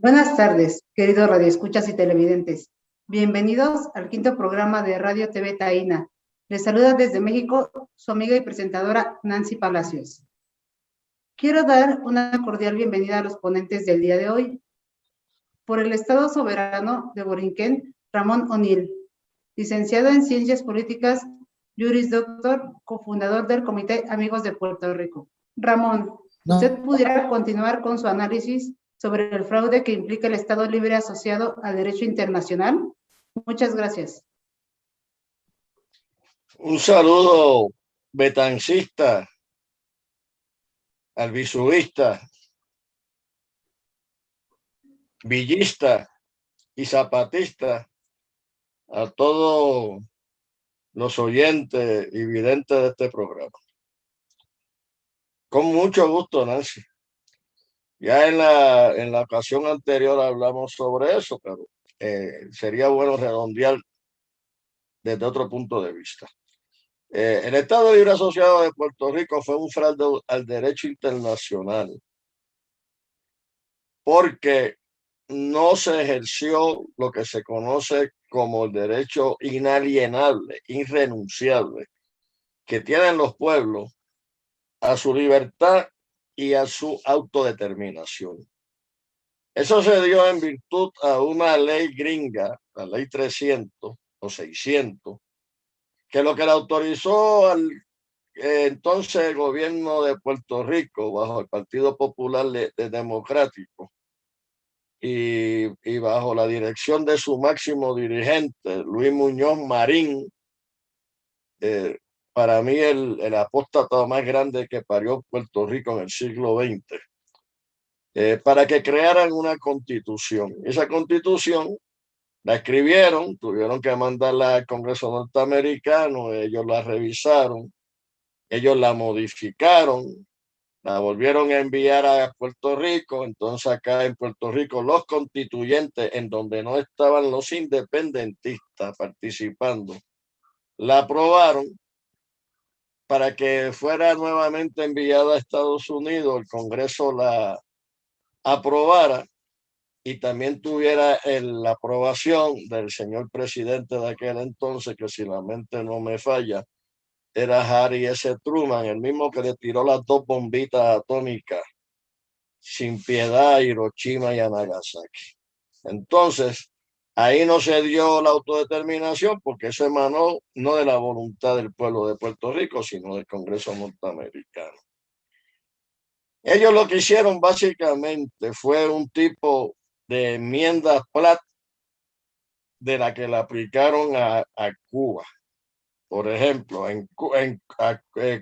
Buenas tardes, queridos radioescuchas y televidentes. Bienvenidos al quinto programa de Radio TV Taína. Les saluda desde México su amiga y presentadora Nancy Palacios. Quiero dar una cordial bienvenida a los ponentes del día de hoy. Por el Estado Soberano de Borinquen, Ramón O'Neill, licenciado en Ciencias Políticas, Juris Doctor, cofundador del Comité Amigos de Puerto Rico. Ramón, ¿usted pudiera continuar con su análisis sobre el fraude que implica el Estado Libre asociado al derecho internacional? Muchas gracias. Un saludo betancista, albizubista, villista y zapatista a todos los oyentes y videntes de este programa. Con mucho gusto, Nancy. Ya en la ocasión anterior hablamos sobre eso, pero sería bueno redondear desde otro punto de vista. El Estado Libre Asociado de Puerto Rico fue un fraude al derecho internacional porque no se ejerció lo que se conoce como el derecho inalienable, irrenunciable, que tienen los pueblos a su libertad y a su autodeterminación. Eso se dio en virtud a una ley gringa, la ley 300 o 600, que lo que le autorizó al entonces el gobierno de Puerto Rico, bajo el Partido Popular Democrático y bajo la dirección de su máximo dirigente, Luis Muñoz Marín, para mí el apóstata más grande que parió Puerto Rico en el siglo XX, para que crearan una constitución. Esa constitución la escribieron, tuvieron que mandarla al Congreso norteamericano, ellos la revisaron, ellos la modificaron, la volvieron a enviar a Puerto Rico. Entonces acá en Puerto Rico los constituyentes, en donde no estaban los independentistas participando, la aprobaron para que fuera nuevamente enviada a Estados Unidos, el Congreso la aprobara y también tuviera la aprobación del señor presidente de aquel entonces, que si la mente no me falla, era Harry S. Truman, el mismo que le tiró las dos bombitas atómicas sin piedad a Hiroshima y a Nagasaki. Entonces, ahí no se dio la autodeterminación porque eso emanó no de la voluntad del pueblo de Puerto Rico, sino del Congreso norteamericano. Ellos lo que hicieron básicamente fue un tipo de enmienda Platt de la que la aplicaron a Cuba. Por ejemplo, en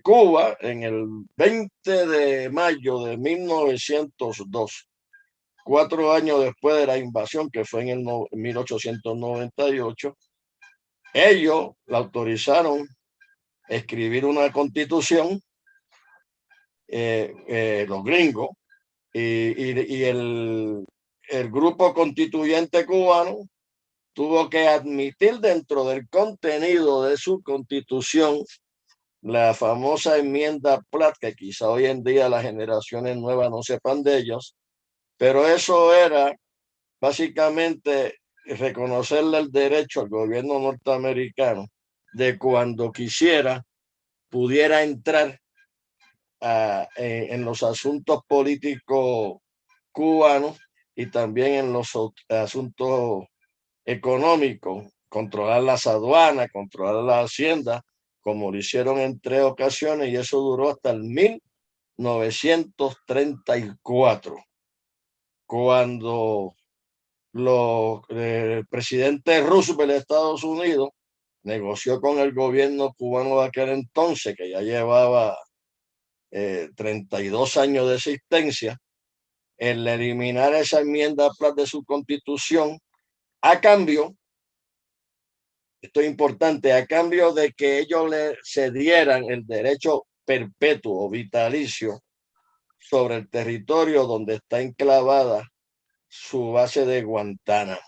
Cuba, en el 20 de mayo de 1902, 4 años después de la invasión, que fue en el 1898, ellos la autorizaron a escribir una constitución, los gringos, y el grupo constituyente cubano tuvo que admitir dentro del contenido de su constitución la famosa enmienda Platt, que quizá hoy en día las generaciones nuevas no sepan de ellos, pero eso era básicamente reconocerle el derecho al gobierno norteamericano de cuando quisiera pudiera entrar en los asuntos políticos cubanos y también en los asuntos económicos, controlar las aduanas, controlar la hacienda, como lo hicieron en 3 ocasiones, y eso duró hasta el 1934, cuando el presidente Roosevelt de Estados Unidos negoció con el gobierno cubano de aquel entonces, que ya llevaba 32 años de existencia, el eliminar esa enmienda Platt de su constitución, a cambio, esto es importante, a cambio de que ellos le cedieran el derecho perpetuo o vitalicio sobre el territorio donde está enclavada su base de Guantánamo.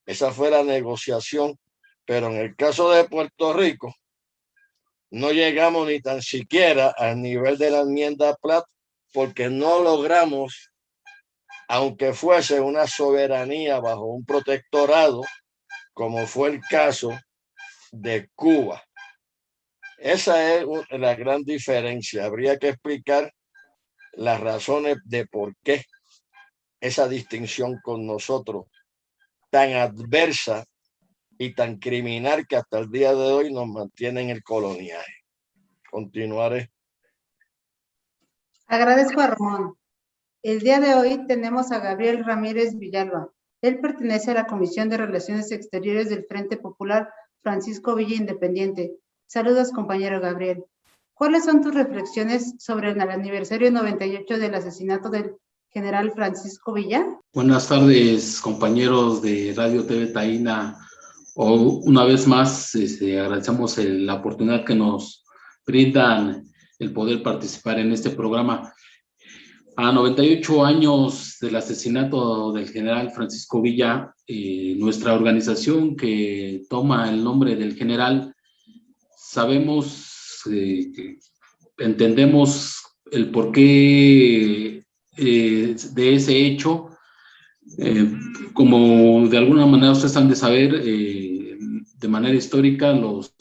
Esa fue la negociación, pero en el caso de Puerto Rico no llegamos ni tan siquiera al nivel de la enmienda Platt porque no logramos aunque fuese una soberanía bajo un protectorado, como fue el caso de Cuba. Esa es la gran diferencia. Habría que explicar las razones de por qué esa distinción con nosotros, tan adversa y tan criminal que hasta el día de hoy nos mantiene en el coloniaje. Continuaré. Agradezco a Ramón. El día de hoy tenemos a Gabriel Ramírez Villalba. Él pertenece a la Comisión de Relaciones Exteriores del Frente Popular Francisco Villa Independiente. Saludos, compañero Gabriel. ¿Cuáles son tus reflexiones sobre el aniversario 98 del asesinato del general Francisco Villa? Buenas tardes, compañeros de Radio TV Taína. Una vez más, agradecemos la oportunidad que nos brindan el poder participar en este programa. A 98 años del asesinato del general Francisco Villa, nuestra organización, que toma el nombre del general, sabemos, entendemos el porqué de ese hecho. Como de alguna manera ustedes han de saber, de manera histórica, los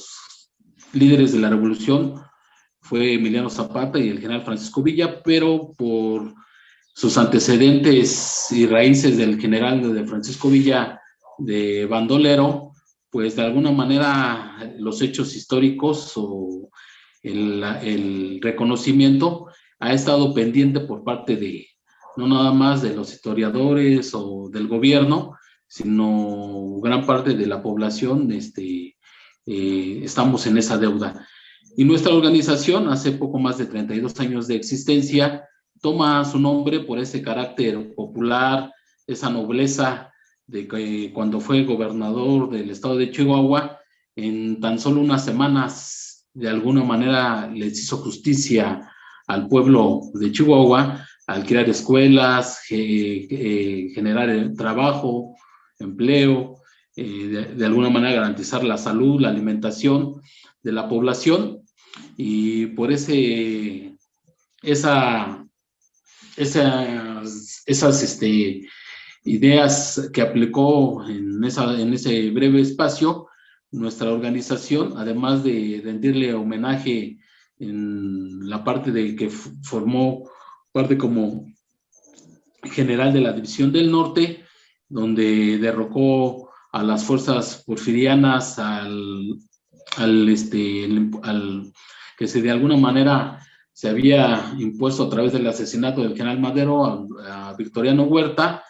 líderes de la revolución fue Emiliano Zapata y el general Francisco Villa, pero por sus antecedentes y raíces del general de Francisco Villa de bandolero, pues de alguna manera los hechos históricos o el reconocimiento ha estado pendiente por parte de, no nada más de los historiadores o del gobierno, sino gran parte de la población. Estamos en esa deuda. Y nuestra organización, hace poco más de 32 años de existencia, toma su nombre por ese carácter popular, esa nobleza de que cuando fue gobernador del estado de Chihuahua, en tan solo unas semanas, de alguna manera les hizo justicia al pueblo de Chihuahua al crear escuelas, generar trabajo, empleo, de alguna manera garantizar la salud, la alimentación de la población. Y por esas ideas que aplicó en ese breve espacio, nuestra organización, además de rendirle homenaje en la parte de que formó parte como general de la División del Norte, donde derrocó a las fuerzas porfirianas, al que de alguna manera se había impuesto a través del asesinato del general Madero a Victoriano Huerta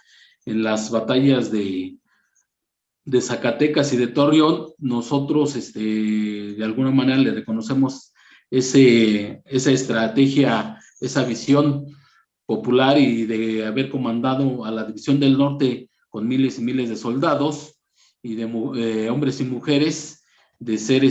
en las batallas de Zacatecas y de Torreón. Nosotros de alguna manera le reconocemos esa estrategia, esa visión popular y de haber comandado a la División del Norte con miles y miles de soldados y de hombres y mujeres, de ser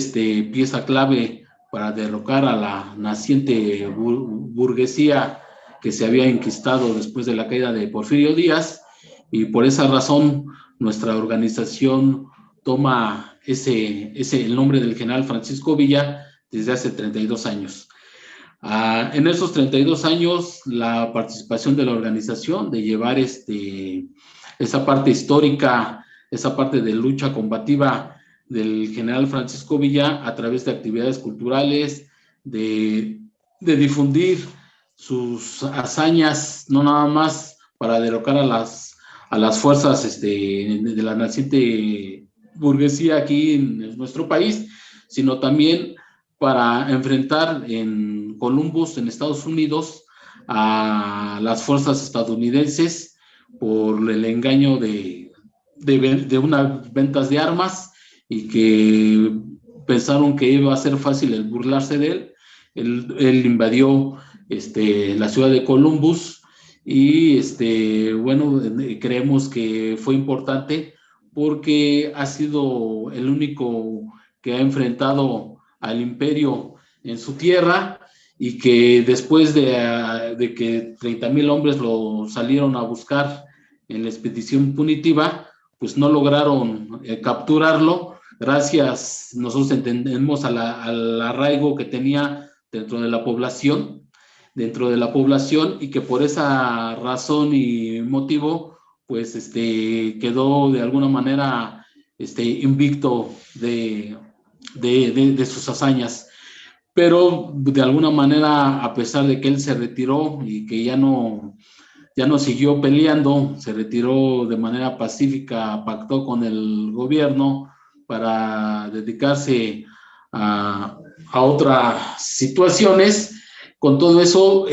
pieza clave para derrocar a la naciente burguesía que se había enquistado después de la caída de Porfirio Díaz. Y por esa razón nuestra organización toma el nombre del general Francisco Villa desde hace 32 años. En esos 32 años, la participación de la organización, de llevar esa parte histórica, esa parte de lucha combativa del general Francisco Villa a través de actividades culturales, de difundir sus hazañas, no nada más para derrocar a las fuerzas de la naciente burguesía aquí en nuestro país, sino también para enfrentar en Columbus, en Estados Unidos, a las fuerzas estadounidenses por el engaño de unas ventas de armas, y que pensaron que iba a ser fácil el burlarse de él. Él invadió la ciudad de Columbus y bueno, creemos que fue importante porque ha sido el único que ha enfrentado al imperio en su tierra, y que después de que 30,000 hombres lo salieron a buscar en la expedición punitiva, pues no lograron capturarlo. Gracias, nosotros entendemos al arraigo que tenía dentro de la población, dentro de la población y que por esa razón y motivo, pues quedó de alguna manera invicto de sus hazañas. Pero de alguna manera, a pesar de que él se retiró y que ya no siguió peleando, se retiró de manera pacífica, pactó con el gobierno para dedicarse a otras situaciones. Con todo eso,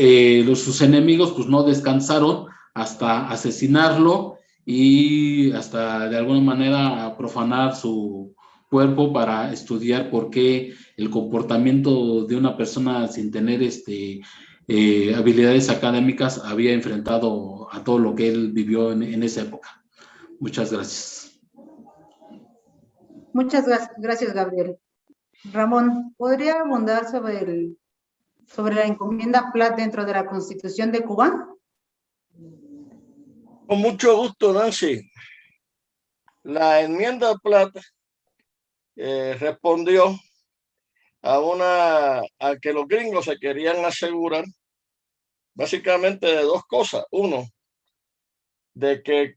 sus enemigos pues no descansaron hasta asesinarlo y hasta de alguna manera profanar su cuerpo para estudiar por qué el comportamiento de una persona sin tener habilidades académicas había enfrentado a todo lo que él vivió en esa época. Muchas gracias. Muchas gracias, Gabriel. Ramón, ¿podría abundar sobre la encomienda Platt dentro de la Constitución de Cuba? Con mucho gusto, Nancy. La enmienda Platt respondió a que los gringos se querían asegurar básicamente de dos cosas. Uno, de que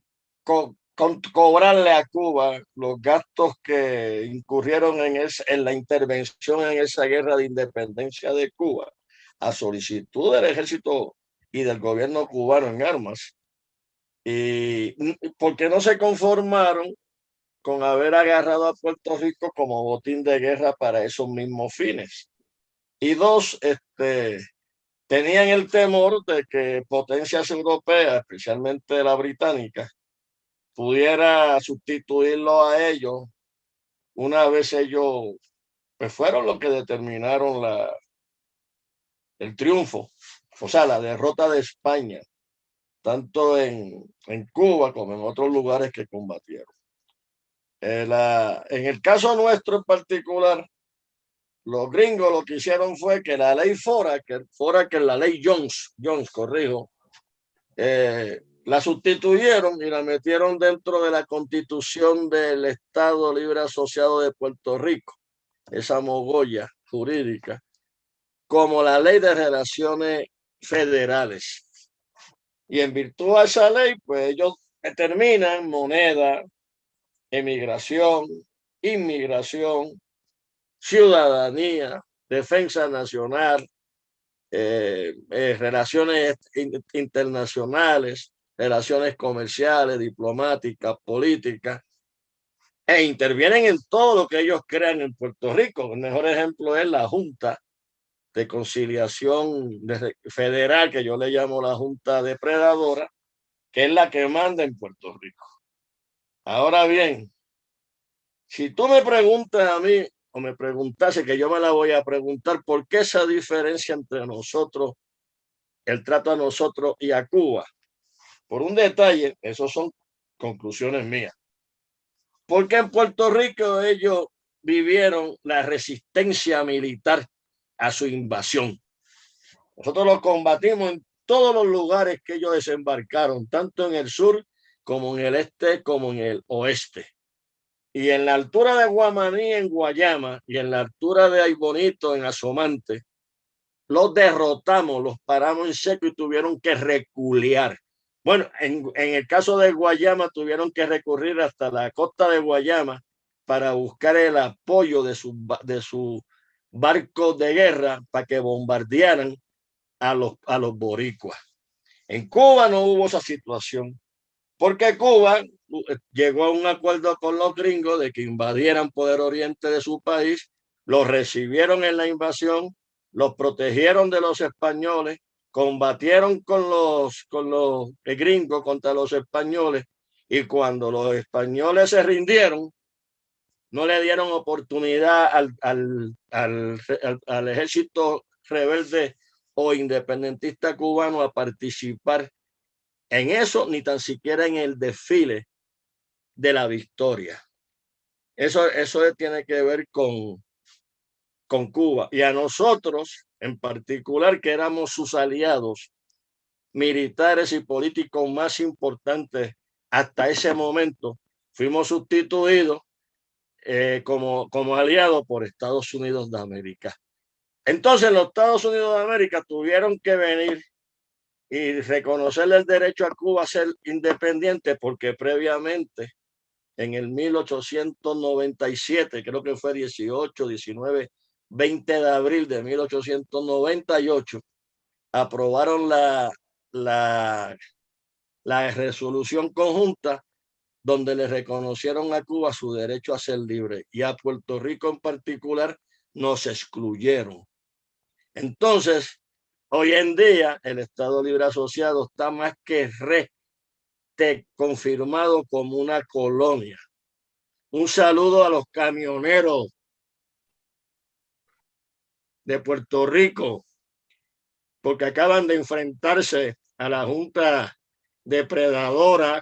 cobrarle a Cuba los gastos que incurrieron en la intervención en esa guerra de independencia de Cuba, a solicitud del ejército y del gobierno cubano en armas, y porque no se conformaron con haber agarrado a Puerto Rico como botín de guerra para esos mismos fines. Y dos, tenían el temor de que potencias europeas, especialmente la británica, pudiera sustituirlo a ellos una vez ellos pues fueron los que determinaron el triunfo, o sea, la derrota de España, tanto en Cuba como en otros lugares que combatieron. En el caso nuestro en particular, los gringos lo que hicieron fue que la ley Fora, que la ley Jones, corrijo, la sustituyeron y la metieron dentro de la Constitución del Estado Libre Asociado de Puerto Rico, esa mogolla jurídica, como la Ley de Relaciones Federales. Y en virtud de esa ley, pues ellos determinan moneda, emigración, inmigración, ciudadanía, defensa nacional, relaciones internacionales, relaciones comerciales, diplomáticas, políticas, e intervienen en todo lo que ellos crean en Puerto Rico. El mejor ejemplo es la Junta de Conciliación Federal, que yo le llamo la Junta Depredadora, que es la que manda en Puerto Rico. Ahora bien, si tú me preguntas a mí, o me preguntase, que yo me la voy a preguntar, ¿por qué esa diferencia entre nosotros, el trato a nosotros y a Cuba? Por un detalle, esos son conclusiones mías. Porque en Puerto Rico ellos vivieron la resistencia militar a su invasión. Nosotros lo combatimos en todos los lugares que ellos desembarcaron, tanto en el sur como en el este, como en el oeste. Y en la altura de Guamaní, en Guayama, y en la altura de Aybonito, en Asomante, los derrotamos, los paramos en seco y tuvieron que reculear. Bueno, en el caso de Guayama tuvieron que recurrir hasta la costa de Guayama para buscar el apoyo de sus barcos de guerra para que bombardearan a los boricuas. En Cuba no hubo esa situación, porque Cuba llegó a un acuerdo con los gringos de que invadieran Poder Oriente de su país, los recibieron en la invasión, los protegieron de los españoles, combatieron con los gringos contra los españoles, y cuando los españoles se rindieron, no le dieron oportunidad al ejército rebelde o independentista cubano a participar en eso, ni tan siquiera en el desfile de la victoria. Eso tiene que ver con Cuba. Y a nosotros, en particular, que éramos sus aliados militares y políticos más importantes hasta ese momento, fuimos sustituidos como aliados por Estados Unidos de América. Entonces los Estados Unidos de América tuvieron que venir y reconocerle el derecho a Cuba a ser independiente, porque previamente, en el 1897, creo que fue 18, 19, 20 de abril de 1898, aprobaron la resolución conjunta donde le reconocieron a Cuba su derecho a ser libre, y a Puerto Rico en particular nos excluyeron. Entonces, hoy en día el Estado Libre Asociado está más que confirmado como una colonia. Un saludo a los camioneros de Puerto Rico, porque acaban de enfrentarse a la Junta Depredadora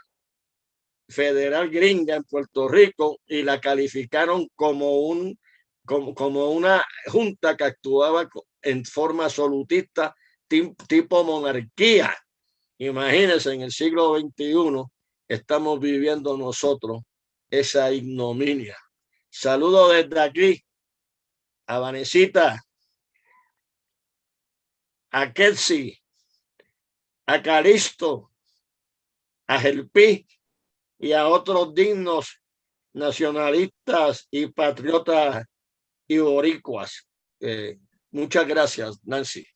Federal Gringa en Puerto Rico y la calificaron como una junta que actuaba en forma absolutista, tipo monarquía. Imagínense, en el siglo XXI estamos viviendo nosotros esa ignominia. Saludo desde aquí a Vanesita, a Ketsi, a Calisto, a Gelpi y a otros dignos nacionalistas y patriotas y boricuas. Muchas gracias, Nancy.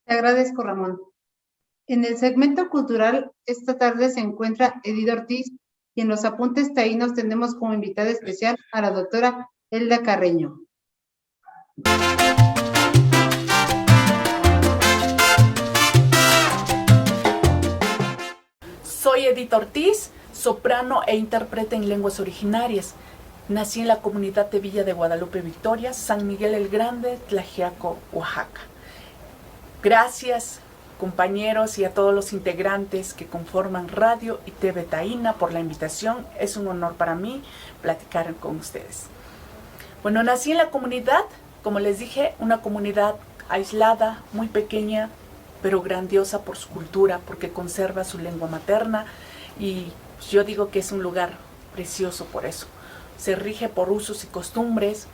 Te agradezco, Ramón. En el segmento cultural, esta tarde se encuentra Edith Ortiz, y en los apuntes taínos tenemos como invitada especial a la doctora Elda Carreño. Soy Edith Ortiz, soprano e intérprete en lenguas originarias. Nací en la comunidad de Villa de Guadalupe Victoria, San Miguel el Grande, Tlaxiaco, Oaxaca. Gracias, compañeros, y a todos los integrantes que conforman Radio y TV Taína por la invitación. Es un honor para mí platicar con ustedes. Bueno, nací en la comunidad, como les dije, una comunidad aislada, muy pequeña, pero grandiosa por su cultura, porque conserva su lengua materna, y yo digo que es un lugar precioso por eso. Se rige por usos y costumbres.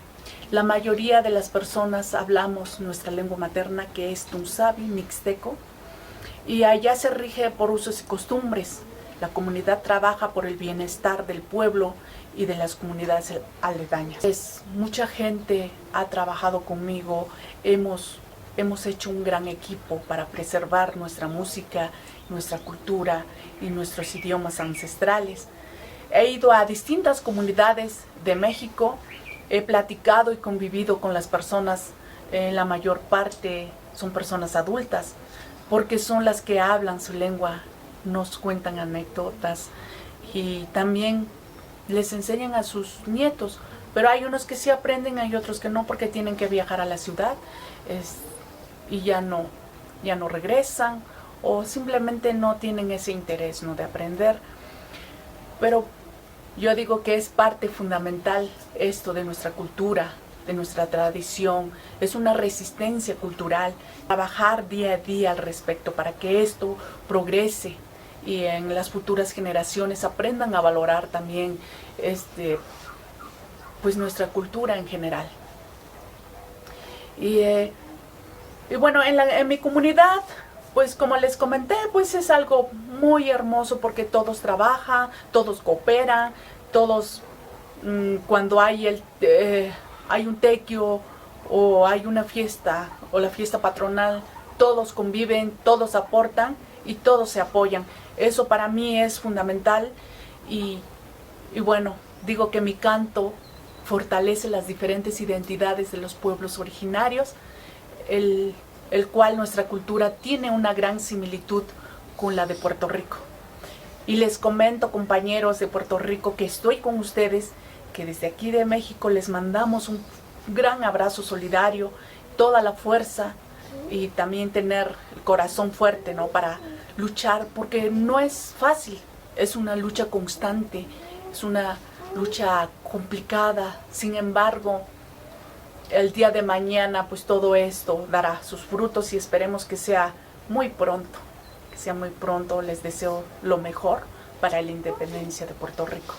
La mayoría de las personas hablamos nuestra lengua materna, que es tunzavi, mixteco, y allá se rige por usos y costumbres. La comunidad trabaja por el bienestar del pueblo y de las comunidades aledañas. Mucha gente ha trabajado conmigo, hemos hecho un gran equipo para preservar nuestra música, nuestra cultura y nuestros idiomas ancestrales. He ido a distintas comunidades de México, he platicado y convivido con las personas, la mayor parte son personas adultas, porque son las que hablan su lengua, nos cuentan anécdotas y también les enseñan a sus nietos, pero hay unos que sí aprenden, hay otros que no, porque tienen que viajar a la ciudad y ya no regresan, o simplemente no tienen ese interés, ¿no?, de aprender. Pero yo digo que es parte fundamental esto de nuestra cultura, de nuestra tradición, es una resistencia cultural, trabajar día a día al respecto para que esto progrese y en las futuras generaciones aprendan a valorar también pues nuestra cultura en general. Y bueno, en mi comunidad, pues como les comenté, pues es algo muy hermoso porque todos trabajan, todos cooperan, todos cuando hay un tequio o hay una fiesta o la fiesta patronal, todos conviven, todos aportan y todos se apoyan. Eso para mí es fundamental y bueno, digo que mi canto fortalece las diferentes identidades de los pueblos originarios, el cual nuestra cultura tiene una gran similitud con la de Puerto Rico. Y les comento, compañeros de Puerto Rico, que estoy con ustedes, que desde aquí de México les mandamos un gran abrazo solidario, toda la fuerza y también tener el corazón fuerte, ¿no?, para luchar, porque no es fácil, es una lucha constante, es una lucha complicada. Sin embargo, el día de mañana, pues todo esto dará sus frutos y esperemos que sea muy pronto. Que sea muy pronto. Les deseo lo mejor para la independencia de Puerto Rico.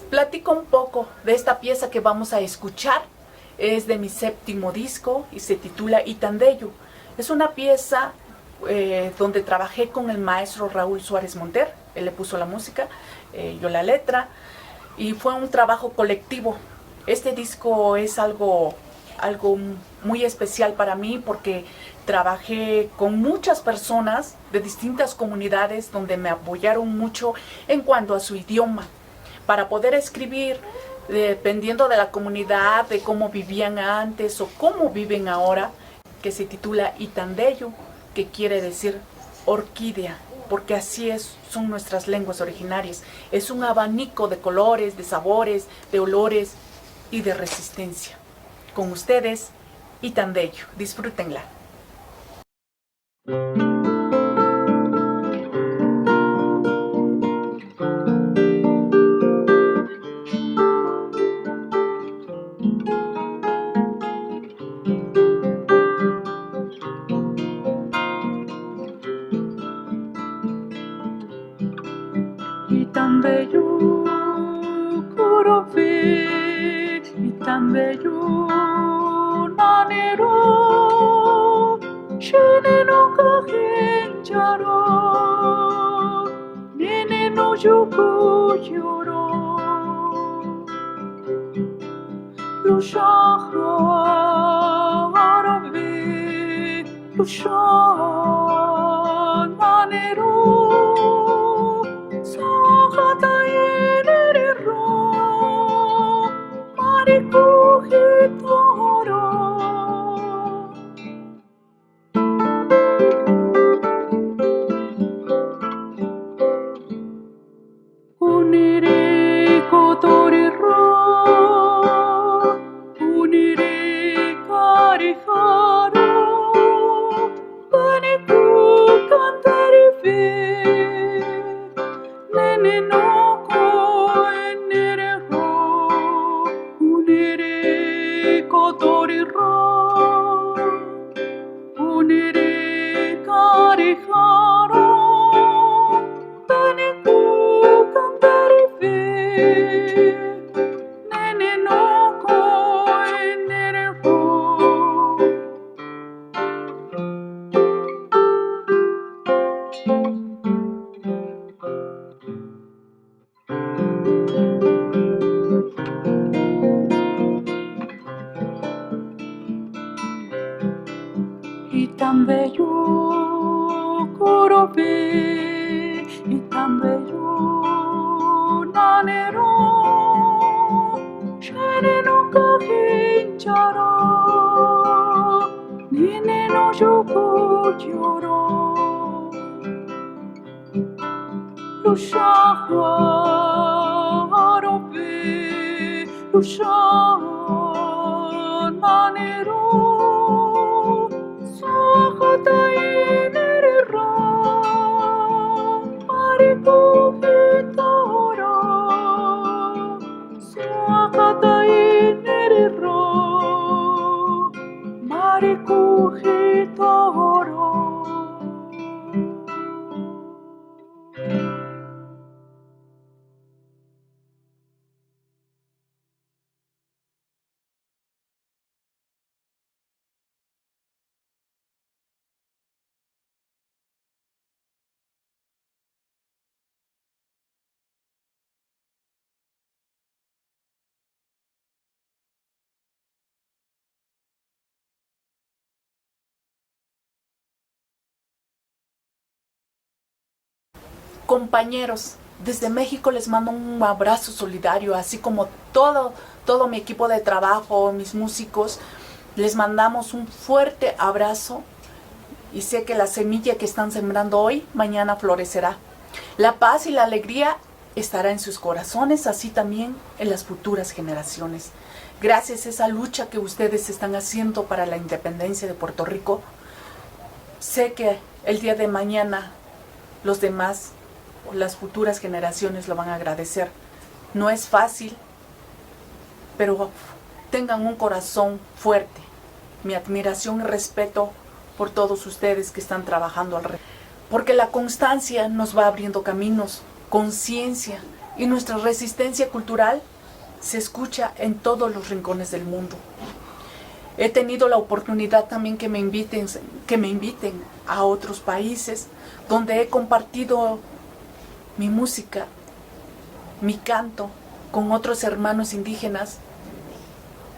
Platico un poco de esta pieza que vamos a escuchar. Es de mi 7º disco y se titula Itandeyu. Es una pieza donde trabajé con el maestro Raúl Suárez Monter. Él le puso la música, yo la letra, y fue un trabajo colectivo. Este disco es algo muy especial para mí porque trabajé con muchas personas de distintas comunidades donde me apoyaron mucho en cuanto a su idioma. Para poder escribir, dependiendo de la comunidad, de cómo vivían antes o cómo viven ahora, que se titula Itandeyu, que quiere decir orquídea, porque así son nuestras lenguas originarias. Es un abanico de colores, de sabores, de olores y de resistencia. Con ustedes, Itandeyu. Disfrútenla. Itandeyu kurobe, Itandeyu nanero, shene no kahenjaro, nene no yuku yoro, lushaharabe, lusha nanero. Unire kotoriro, unire kariharo, paniku kantarife, nene no koenere ho, unire kotoriro, unire kariharo, paniku kantarife, nene no koenere ho. Itandeyu kurobe, Itandeyu nanero, shene no kahenjaro, nene no yuku yoro, lushaharabe, lusha nanero. Compañeros, desde México les mando un abrazo solidario, así como todo mi equipo de trabajo, mis músicos, les mandamos un fuerte abrazo y sé que la semilla que están sembrando hoy, mañana florecerá. La paz y la alegría estará en sus corazones, así también en las futuras generaciones. Gracias a esa lucha que ustedes están haciendo para la independencia de Puerto Rico, sé que el día de mañana los demás, las futuras generaciones lo van a agradecer. No es fácil, pero tengan un corazón fuerte. Mi admiración y respeto por todos ustedes que están trabajando alrededor. Porque la constancia nos va abriendo caminos, conciencia, y nuestra resistencia cultural se escucha en todos los rincones del mundo. He tenido la oportunidad también que me inviten a otros países donde he compartido mi música, mi canto con otros hermanos indígenas,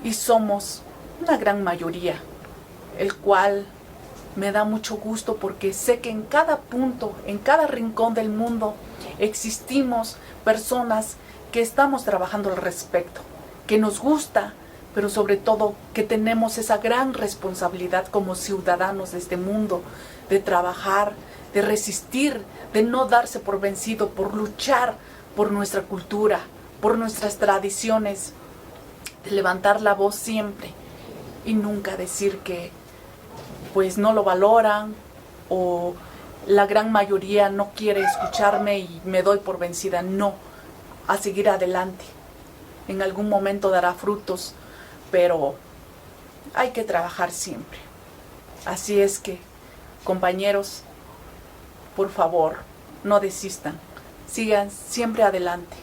y somos una gran mayoría, el cual me da mucho gusto porque sé que en cada punto, en cada rincón del mundo existimos personas que estamos trabajando al respecto, que nos gusta, pero sobre todo que tenemos esa gran responsabilidad como ciudadanos de este mundo, de trabajar, de resistir, de no darse por vencido, por luchar por nuestra cultura, por nuestras tradiciones, de levantar la voz siempre y nunca decir que pues no lo valoran o la gran mayoría no quiere escucharme y me doy por vencida. No, a seguir adelante. En algún momento dará frutos, pero hay que trabajar siempre. Así es que, compañeros, por favor, no desistan, sigan siempre adelante.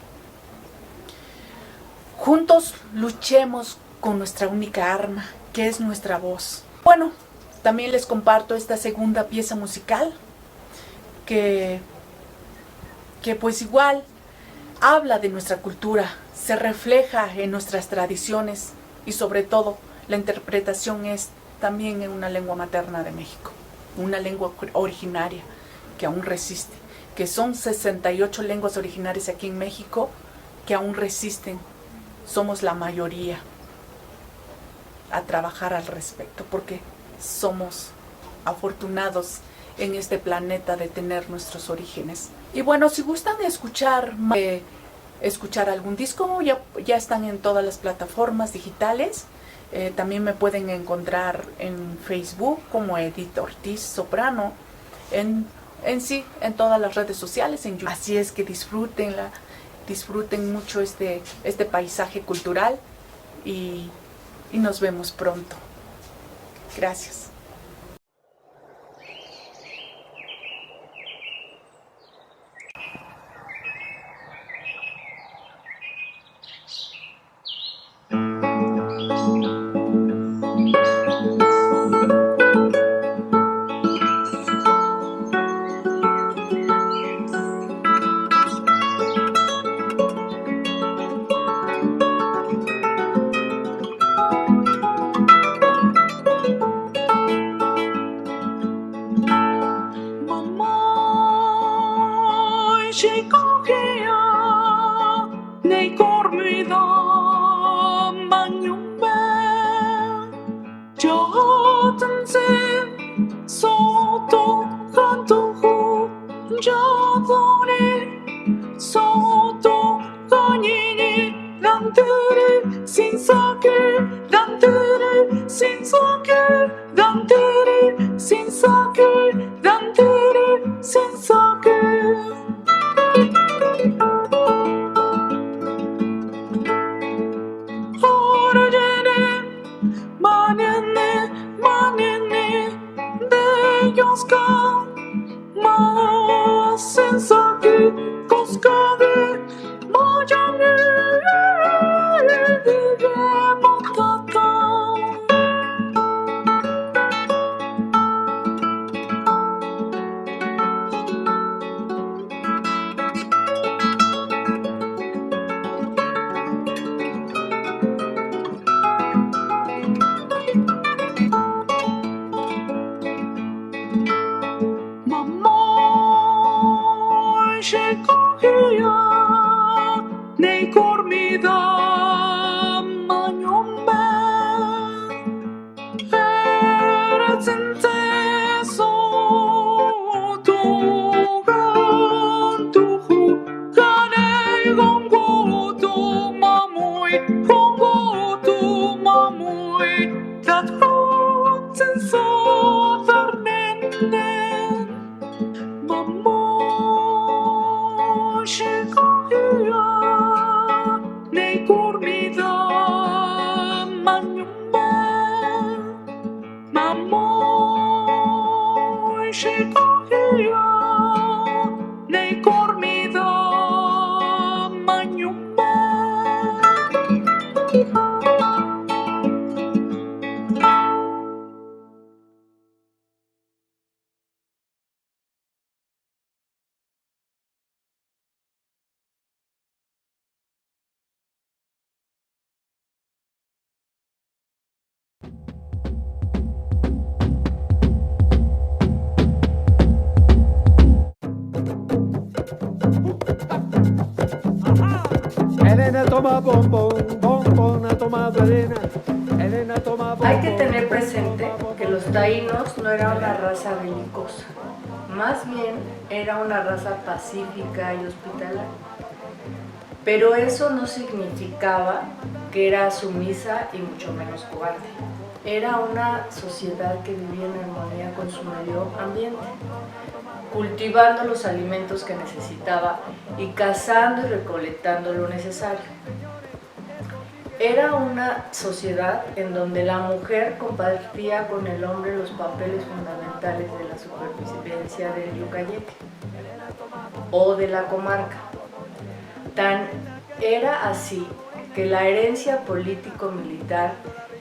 Juntos luchemos con nuestra única arma, que es nuestra voz. Bueno, también les comparto esta segunda pieza musical, que pues igual habla de nuestra cultura, se refleja en nuestras tradiciones y sobre todo la interpretación es también en una lengua materna de México, una lengua originaria que aún resiste, que son 68 lenguas originarias aquí en México que aún resisten. Somos la mayoría a trabajar al respecto porque somos afortunados en este planeta de tener nuestros orígenes. Y bueno, si gustan escuchar algún disco, ya están en todas las plataformas digitales. También me pueden encontrar en Facebook como Edith Ortiz Soprano, en todas las redes sociales, en YouTube. Así es que disfruten mucho este paisaje cultural y nos vemos pronto. Gracias. Mamma, Elena toma bombón, bombón ha tomado Elena. Elena toma bombón. Hay que tener presente que los taínos no eran una raza belicosa, más bien era una raza pacífica y hospitalaria. Pero eso no significaba que era sumisa y mucho menos cobarde. Era una sociedad que vivía en armonía con su medio ambiente, cultivando los alimentos que necesitaba y cazando y recolectando lo necesario. Era una sociedad en donde la mujer compartía con el hombre los papeles fundamentales de la supervivencia del Yucayete o de la comarca. Tan era así que la herencia político-militar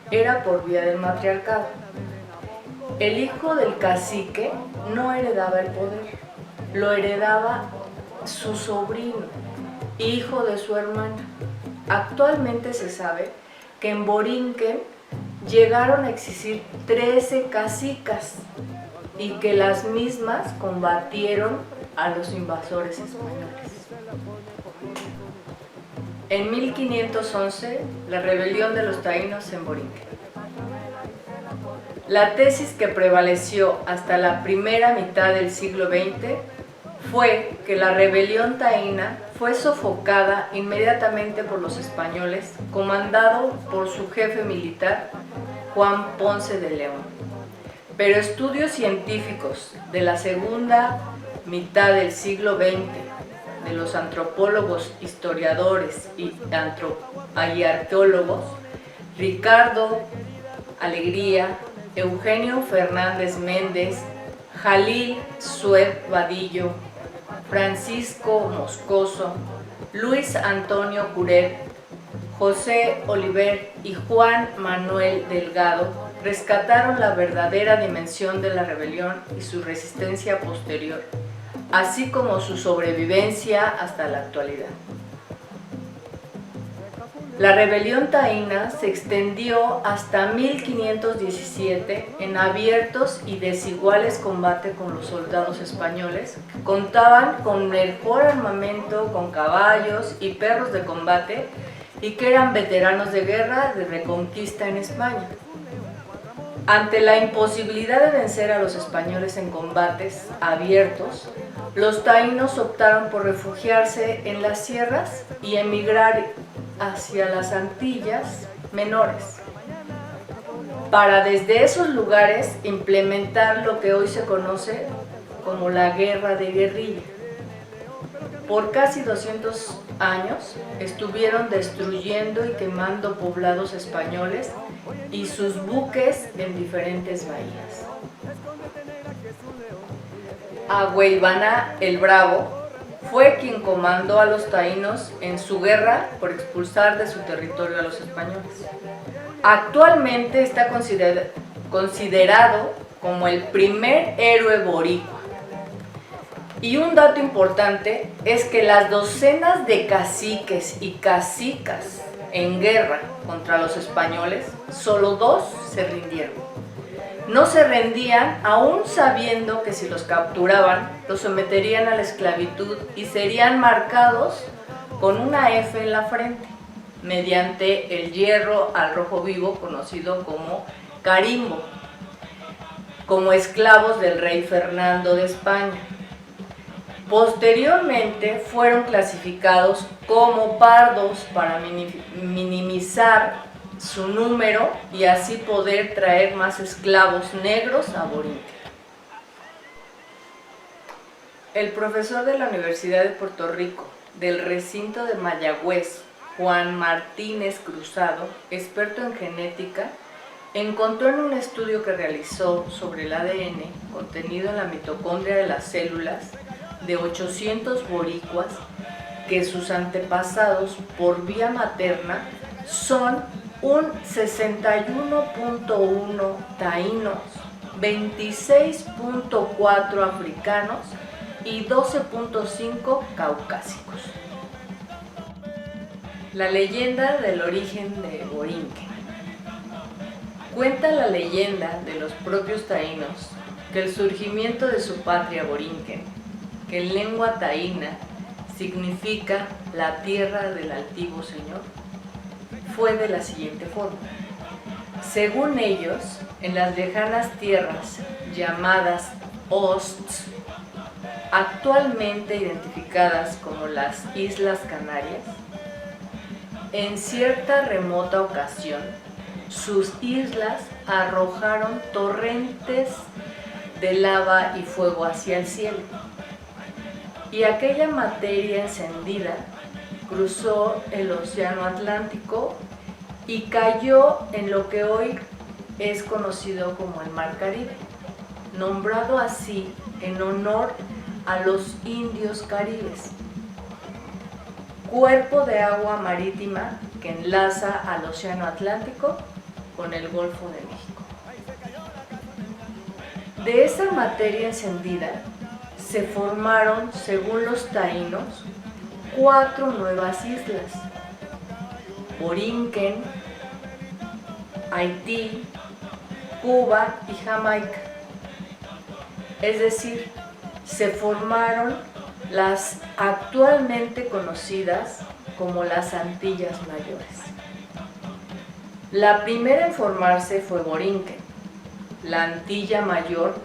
era por vía del matriarcado. El hijo del cacique no heredaba el poder, lo heredaba su sobrino, hijo de su hermana. Actualmente se sabe que en Borinquen llegaron a existir 13 cacicas y que las mismas combatieron a los invasores españoles. En 1511, la rebelión de los taínos en Borinquen. La tesis que prevaleció hasta la primera mitad del siglo XX fue que la rebelión taína fue sofocada inmediatamente por los españoles, comandado por su jefe militar, Juan Ponce de León. Pero estudios científicos de la segunda mitad del siglo XX, de los antropólogos, historiadores y arqueólogos, Ricardo Alegría, Eugenio Fernández Méndez, Jalil Sued Vadillo, Francisco Moscoso, Luis Antonio Curet, José Oliver y Juan Manuel Delgado rescataron la verdadera dimensión de la rebelión y su resistencia posterior, así como su sobrevivencia hasta la actualidad. La rebelión taína se extendió hasta 1517 en abiertos y desiguales combates con los soldados españoles, que contaban con mejor armamento, con caballos y perros de combate, y que eran veteranos de guerra de reconquista en España. Ante la imposibilidad de vencer a los españoles en combates abiertos, los taínos optaron por refugiarse en las sierras y emigrar hacia las Antillas Menores, para desde esos lugares implementar lo que hoy se conoce como la guerra de guerrilla. Por casi 200 años estuvieron destruyendo y quemando poblados españoles y sus buques en diferentes bahías. Agüeybana el Bravo fue quien comandó a los taínos en su guerra por expulsar de su territorio a los españoles. Actualmente está considerado como el primer héroe boricua. Y un dato importante es que las docenas de caciques y cacicas en guerra contra los españoles, solo 2 se rindieron. No se rendían aún sabiendo que si los capturaban, los someterían a la esclavitud y serían marcados con una F en la frente, mediante el hierro al rojo vivo conocido como carimbo, como esclavos del rey Fernando de España. Posteriormente fueron clasificados como pardos para minimizar su número y así poder traer más esclavos negros a Borinquen. El profesor de la Universidad de Puerto Rico, del recinto de Mayagüez, Juan Martínez Cruzado, experto en genética, encontró en un estudio que realizó sobre el ADN contenido en la mitocondria de las células de 800 boricuas que sus antepasados por vía materna son un 61.1 taínos, 26.4 africanos y 12.5 caucásicos. La leyenda del origen de Borinquen. Cuenta la leyenda de los propios taínos que el surgimiento de su patria Borinquen, que en lengua taína significa la tierra del altivo Señor, fue de la siguiente forma. Según ellos, en las lejanas tierras llamadas Osts, actualmente identificadas como las Islas Canarias, en cierta remota ocasión, sus islas arrojaron torrentes de lava y fuego hacia el cielo, y aquella materia encendida cruzó el Océano Atlántico y cayó en lo que hoy es conocido como el Mar Caribe, nombrado así en honor a los indios caribes, cuerpo de agua marítima que enlaza al Océano Atlántico con el Golfo de México. De esa materia encendida se formaron, según los taínos, 4 nuevas islas: Borinquen, Haití, Cuba y Jamaica. Es decir, se formaron las actualmente conocidas como las Antillas Mayores. La primera en formarse fue Borinquen, la Antilla Mayor,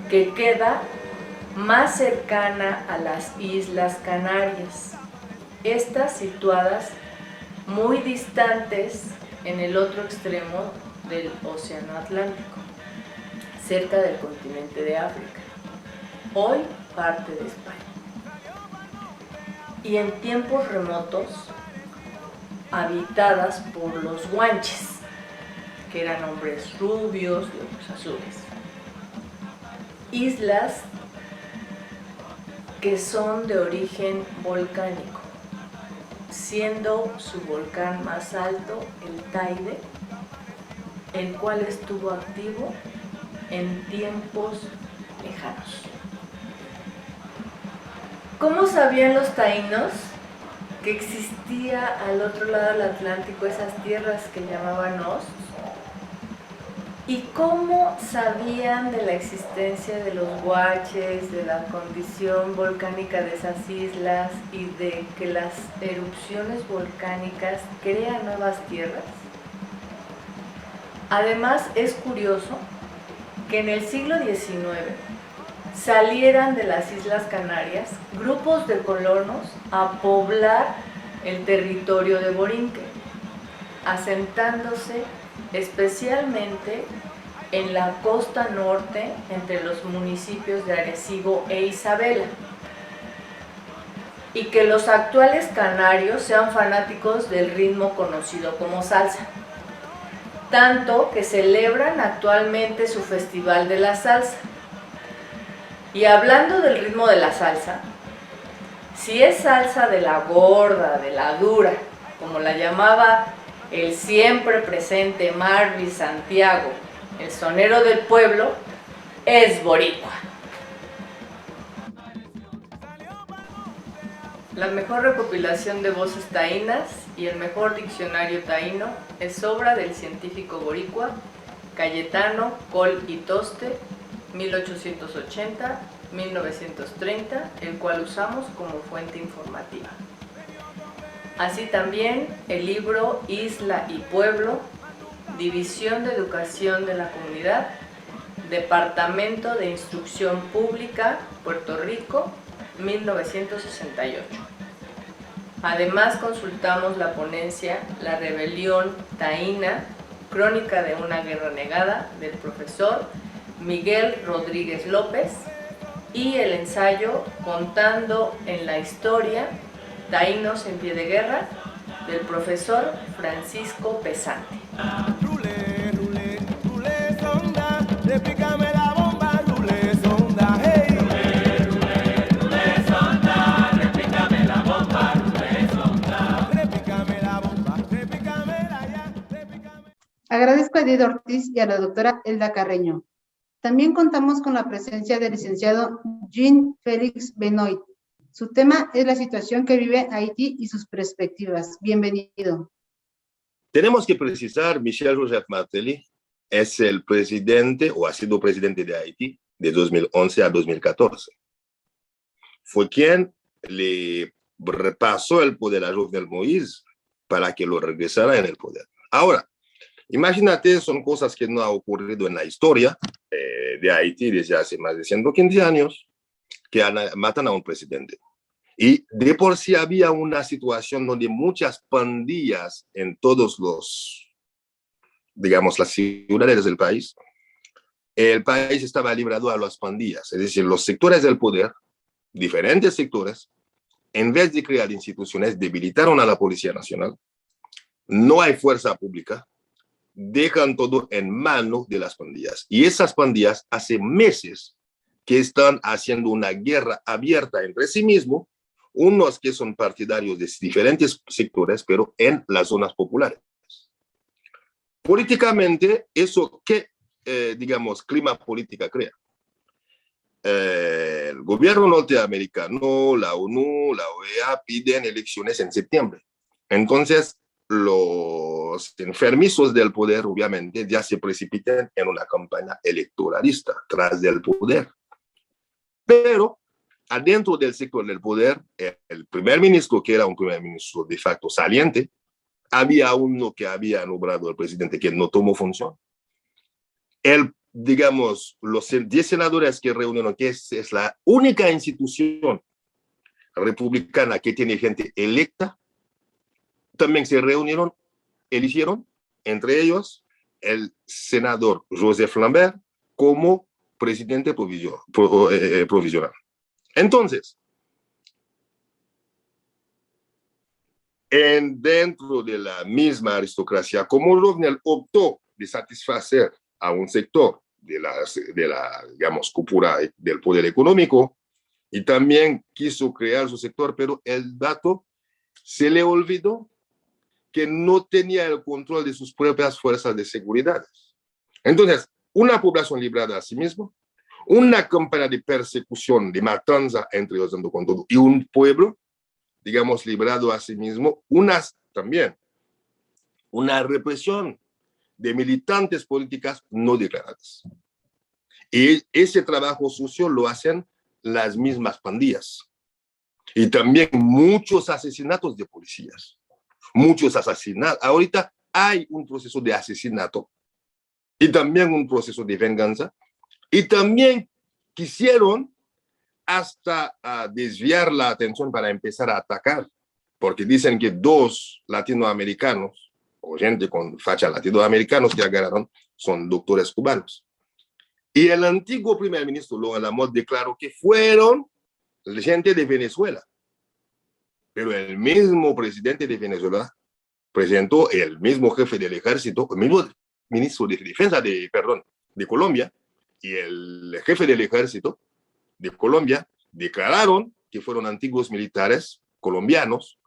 que queda más cercana a las Islas Canarias, estas situadas muy distantes en el otro extremo del Océano Atlántico, cerca del continente de África, hoy parte de España. Y en tiempos remotos, habitadas por los guanches, que eran hombres rubios de ojos azules. Islas que son de origen volcánico, siendo su volcán más alto el Taide, el cual estuvo activo en tiempos lejanos. ¿Cómo sabían los taínos que existía al otro lado del Atlántico esas tierras que llamaban Osts? ¿Y cómo sabían de la existencia de los guaches, de la condición volcánica de esas islas y de que las erupciones volcánicas crean nuevas tierras? Además, es curioso que en el siglo XIX salieran de las Islas Canarias grupos de colonos a poblar el territorio de Borinquen, asentándose especialmente en la costa norte entre los municipios de Arecibo e Isabela, y que los actuales canarios sean fanáticos del ritmo conocido como salsa, tanto que celebran actualmente su Festival de la Salsa. Y hablando del ritmo de la salsa, si es salsa de la gorda, de la dura, como la llamaba el siempre presente Marvin Santiago, el sonero del pueblo, es boricua. La mejor recopilación de voces taínas y el mejor diccionario taíno es obra del científico boricua Cayetano Col y Toste, 1880-1930, el cual usamos como fuente informativa. Así también el libro Isla y Pueblo, División de Educación de la Comunidad, Departamento de Instrucción Pública, Puerto Rico, 1968. Además consultamos la ponencia La Rebelión Taína, Crónica de una Guerra Negada, del profesor Miguel Rodríguez López, y el ensayo Contando en la Historia Taínos en Pie de Guerra, del profesor Francisco Pesante. Agradezco a Edith Ortiz y a la doctora Elda Carreño. También contamos con la presencia del licenciado Jean Félix Benoit. Su tema es la situación que vive Haití y sus perspectivas. Bienvenido. Tenemos que precisar, Michel Joseph Martelly es el presidente o ha sido presidente de Haití de 2011 a 2014. Fue quien le repasó el poder a Jovenel Moïse para que lo regresara en el poder. Ahora, imagínate, son cosas que no han ocurrido en la historia de Haití desde hace más de 115 años, que matan a un presidente. Y de por sí había una situación donde muchas pandillas en todos los, digamos, las ciudades del país, el país estaba librado a las pandillas, es decir, los sectores del poder, diferentes sectores, en vez de crear instituciones, debilitaron a la Policía Nacional. No hay fuerza pública, dejan todo en manos de las pandillas. Y esas pandillas hace meses que están haciendo una guerra abierta entre sí mismos, unos que son partidarios de diferentes sectores, pero en las zonas populares. Políticamente, eso qué, digamos, clima política crea. El gobierno norteamericano, la ONU, la OEA piden elecciones en septiembre. Entonces, los enfermizos del poder, obviamente, ya se precipitan en una campaña electoralista tras del poder. Pero, adentro del sector del poder, el primer ministro, que era un primer ministro de facto saliente, había uno que había nombrado al presidente que no tomó función. Digamos, los 10 senadores que reunieron, que es la única institución republicana que tiene gente electa, también se reunieron, eligieron, entre ellos, el senador Joseph Lambert como presidente provisional. Entonces, dentro de la aristocracia, como Jovenel optó de satisfacer a un sector de la digamos, cúpula del poder económico, y también quiso crear su sector, pero el dato se le olvidó que no tenía el control de sus propias fuerzas de seguridad. Entonces, una población librada a sí misma, una campaña de persecución, de matanza entre ellos dando con todo, y un pueblo, digamos, librado a sí mismo, también una represión de militantes políticas no declaradas. Y ese trabajo sucio lo hacen las mismas pandillas. Y también muchos asesinatos de policías. Muchos asesinatos. Ahorita hay un proceso de asesinato y también un proceso de venganza. Y también quisieron hasta desviar la atención para empezar a atacar, porque dicen que 2 latinoamericanos, o gente con facha latinoamericanos que agarraron, son doctores cubanos. Y el antiguo primer ministro, Logan Lamont, declaró que fueron gente de Venezuela. Pero el mismo presidente de Venezuela presentó el mismo jefe del ejército, el mismo ministro de defensa de Colombia, y el jefe del ejército de Colombia declararon que fueron antiguos militares colombianos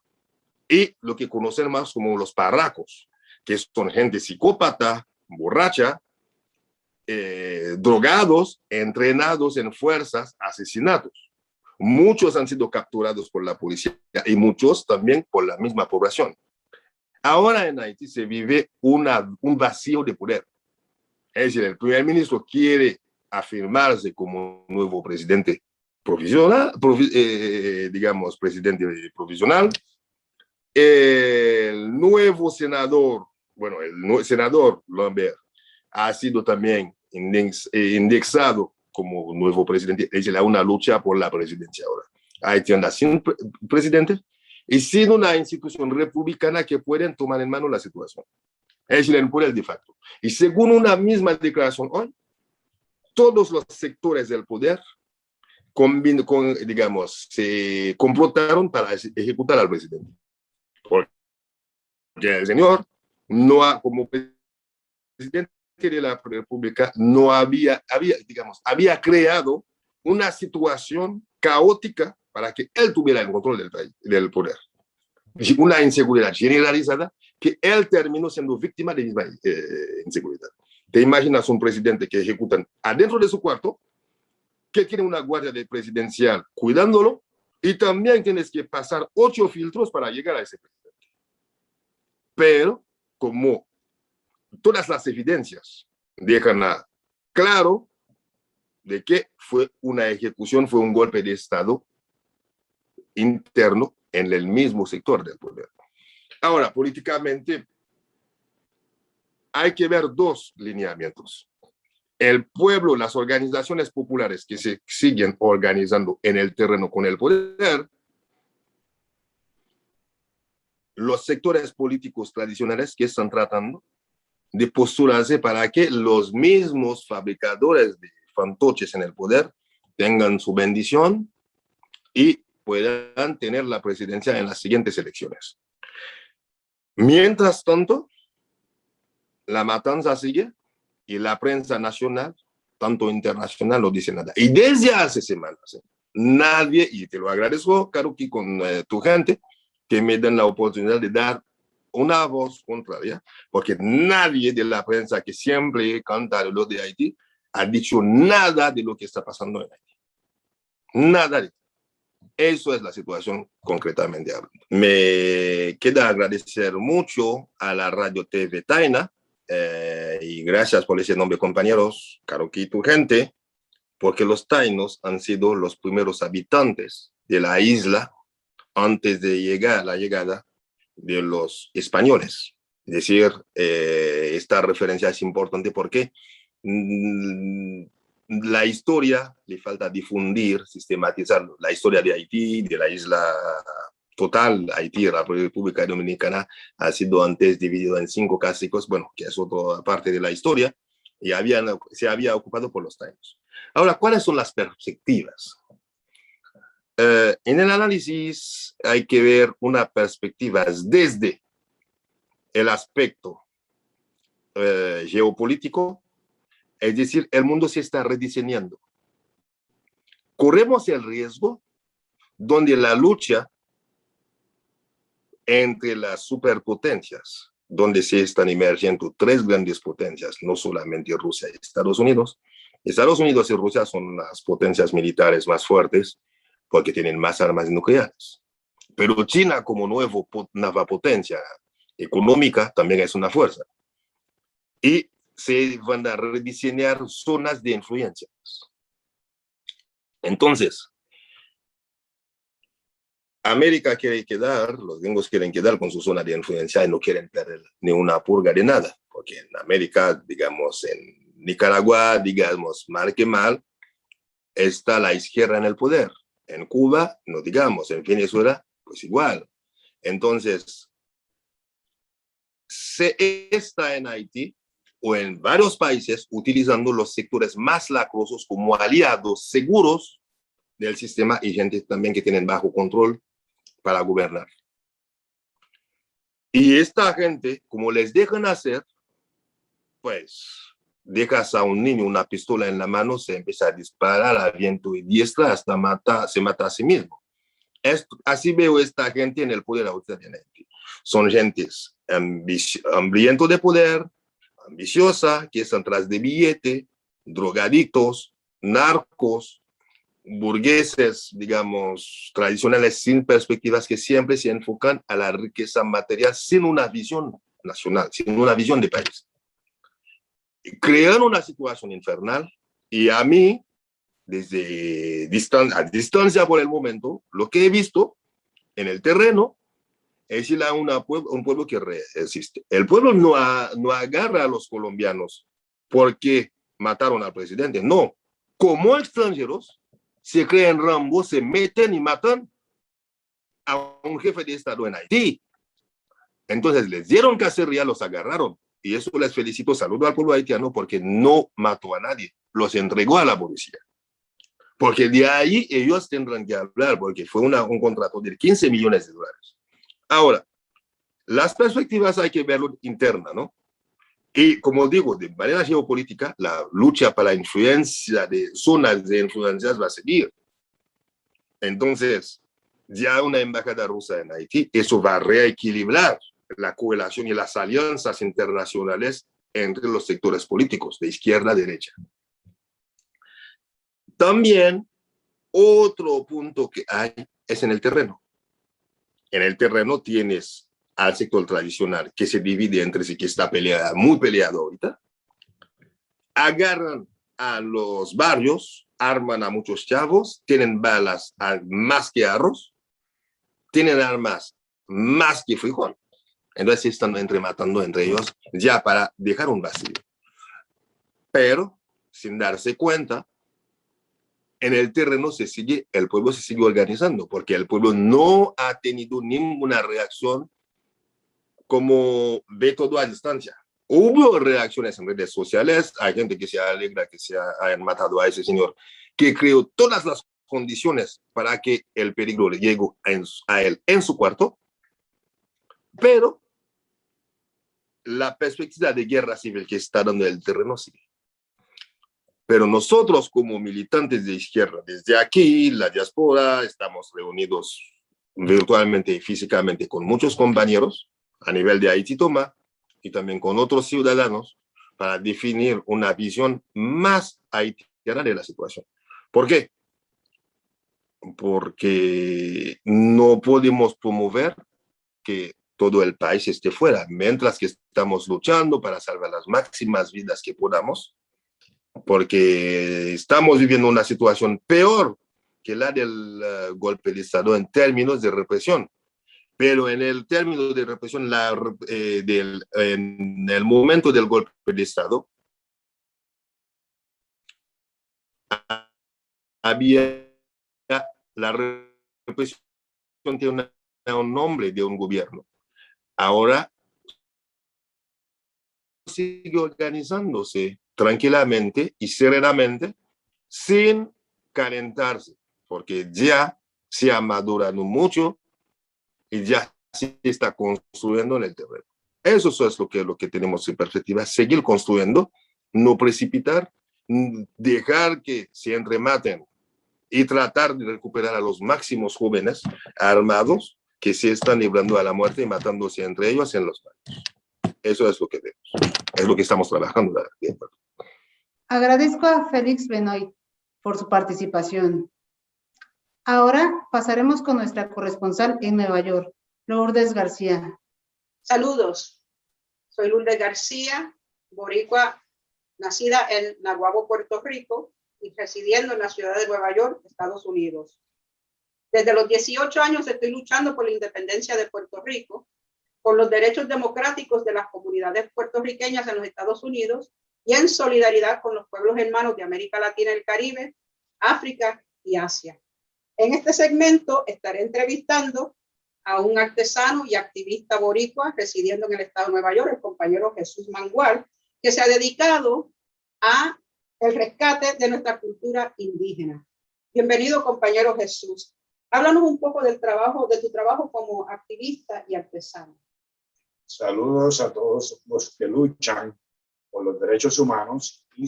y lo que conocen más como los parracos, que son gente psicópata, borracha, drogados, entrenados en fuerzas, asesinatos. Muchos han sido capturados por la policía y muchos también por la misma población. Ahora en Haití se vive un vacío de poder. Es decir, el primer ministro quiere afirmarse como nuevo presidente provisional, digamos, presidente provisional. El nuevo senador, bueno, el senador Lambert ha sido también indexado como nuevo presidente. Es decir, hay una lucha por la presidencia ahora. Haití anda sin presidente y sin una institución republicana que pueden tomar en mano la situación. Es decir, el poder de facto. Y según una misma declaración hoy, todos los sectores del poder digamos, se complotaron para ejecutar al presidente. Porque el señor como presidente de la República no había creado una situación caótica para que él tuviera el control del país, del poder. Una inseguridad generalizada que él terminó siendo víctima de misma inseguridad. ¿Te imaginas un presidente que ejecutan adentro de su cuarto, que tiene una guardia presidencial cuidándolo, y también tienes que pasar 8 filtros para llegar a ese presidente? Pero, como todas las evidencias dejan claro de que fue una ejecución, fue un golpe de Estado interno en el mismo sector del poder. Ahora, políticamente, hay que ver dos lineamientos. El pueblo, las organizaciones populares que se siguen organizando en el terreno con el poder, los sectores políticos tradicionales que están tratando de postularse para que los mismos fabricadores de fantoches en el poder tengan su bendición y puedan tener la presidencia en las siguientes elecciones. Mientras tanto, la matanza sigue y la prensa nacional, tanto internacional, no dice nada. Y desde hace semanas, nadie, y te lo agradezco, Karuki, con tu gente, que me den la oportunidad de dar una voz contraria, porque nadie de la prensa que siempre canta lo de Haití ha dicho nada de lo que está pasando en Haití. Nada. Eso es la situación concretamente hablando. Me queda agradecer mucho a la Radio TV Taina, y gracias por ese nombre, compañeros, Karuki y tu gente, porque los tainos han sido los primeros habitantes de la isla antes de llegar la llegada de los españoles. Es decir, esta referencia es importante porque la historia le falta difundir, sistematizar la historia de Haití, de la isla total. Haití, la República Dominicana, ha sido antes dividido en 5 cásicos, bueno, que es otra parte de la historia, y se había ocupado por los tainos. Ahora, ¿cuáles son las perspectivas? En el análisis hay que ver una perspectiva desde el aspecto geopolítico, es decir, el mundo se está rediseñando. Corremos el riesgo donde la lucha entre las superpotencias, donde se están emergiendo 3 grandes potencias, no solamente Rusia y Estados Unidos. Estados Unidos y Rusia son las potencias militares más fuertes porque tienen más armas nucleares. Pero China, como nueva potencia económica, también es una fuerza. Y se van a rediseñar zonas de influencias. Entonces, América quiere quedar, los gringos quieren quedar con su zona de influencia y no quieren perder ni una purga de nada, porque en América, digamos, en Nicaragua, digamos, mal que mal, está la izquierda en el poder. En Cuba, no digamos, en Venezuela, pues igual. Entonces, se está en Haití o en varios países utilizando los sectores más lacrosos como aliados seguros del sistema y gente también que tienen bajo control para gobernar. Y esta gente, como les dejan hacer, pues dejas a un niño una pistola en la mano, se empieza a disparar a viento y diestra hasta se mata a sí mismo. Así veo esta gente en el poder ahorita en Haití. Son gentes hambrientos de poder, ambiciosa, que están tras de billete, drogadictos, narcos, burgueses, digamos, tradicionales sin perspectivas, que siempre se enfocan a la riqueza material sin una visión nacional, sin una visión de país. Crean una situación infernal y a mí, desde a distancia por el momento, lo que he visto en el terreno es un pueblo que resiste. El pueblo no agarra a los colombianos porque mataron al presidente, no. Como extranjeros, se creen Rambo, se meten y matan a un jefe de Estado en Haití. Entonces les dieron cacería, los agarraron. Y eso les felicito, saludo al pueblo haitiano porque no mató a nadie, los entregó a la policía. Porque de ahí ellos tendrán que hablar, porque fue un contrato de $15 millones. Ahora, las perspectivas hay que verlo interna, ¿no? Y como digo, de manera geopolítica, la lucha para la influencia de zonas de influencias va a seguir. Entonces, ya una embajada rusa en Haití, eso va a reequilibrar la correlación y las alianzas internacionales entre los sectores políticos, de izquierda a derecha. También, otro punto que hay es en el terreno. En el terreno tienes al sector tradicional que se divide entre sí, que está muy peleado ahorita. Agarran a los barrios, arman a muchos chavos, tienen balas más que arroz tienen armas más que frijol. Entonces están matando entre ellos ya para dejar un vacío. Pero sin darse cuenta, en el terreno el pueblo se sigue organizando, porque el pueblo no ha tenido ninguna reacción como ve todo a distancia. Hubo reacciones en redes sociales, hay gente que se alegra que se hayan matado a ese señor, que creó todas las condiciones para que el peligro le llegue a él en su cuarto, pero la perspectiva de guerra civil que está dando el terreno sigue. Pero nosotros como militantes de izquierda, desde aquí, la diáspora, estamos reunidos virtualmente y físicamente con muchos compañeros a nivel de Haití Toma y también con otros ciudadanos para definir una visión más haitiana de la situación. ¿Por qué? Porque no podemos promover que todo el país esté fuera, mientras que estamos luchando para salvar las máximas vidas que podamos, porque estamos viviendo una situación peor que la del golpe de Estado en términos de represión. Pero en el término de represión, en el momento del golpe de Estado, había la represión tiene un nombre de un gobierno. Ahora sigue organizándose tranquilamente y serenamente, sin calentarse, porque ya se ha madurado mucho y ya se está construyendo en el terreno. Eso es lo que tenemos en perspectiva, seguir construyendo, no precipitar, dejar que se entrematen y tratar de recuperar a los máximos jóvenes armados que se están librando a la muerte y matándose entre ellos en los barrios. Eso es lo que vemos, es lo que estamos trabajando. Agradezco a Félix Benoit por su participación. Ahora pasaremos con nuestra corresponsal en Nueva York, Lourdes García. Saludos, soy Lourdes García, boricua, nacida en Naguabo, Puerto Rico, y residiendo en la ciudad de Nueva York, Estados Unidos. Desde los 18 años estoy luchando por la independencia de Puerto Rico, por los derechos democráticos de las comunidades puertorriqueñas en los Estados Unidos y en solidaridad con los pueblos hermanos de América Latina y el Caribe, África y Asia. En este segmento estaré entrevistando a un artesano y activista boricua residiendo en el estado de Nueva York, el compañero Jesús Mangual, que se ha dedicado a el rescate de nuestra cultura indígena. Bienvenido, compañero Jesús. Háblanos un poco de tu trabajo como activista y artesano. Saludos a todos los que luchan por los derechos humanos y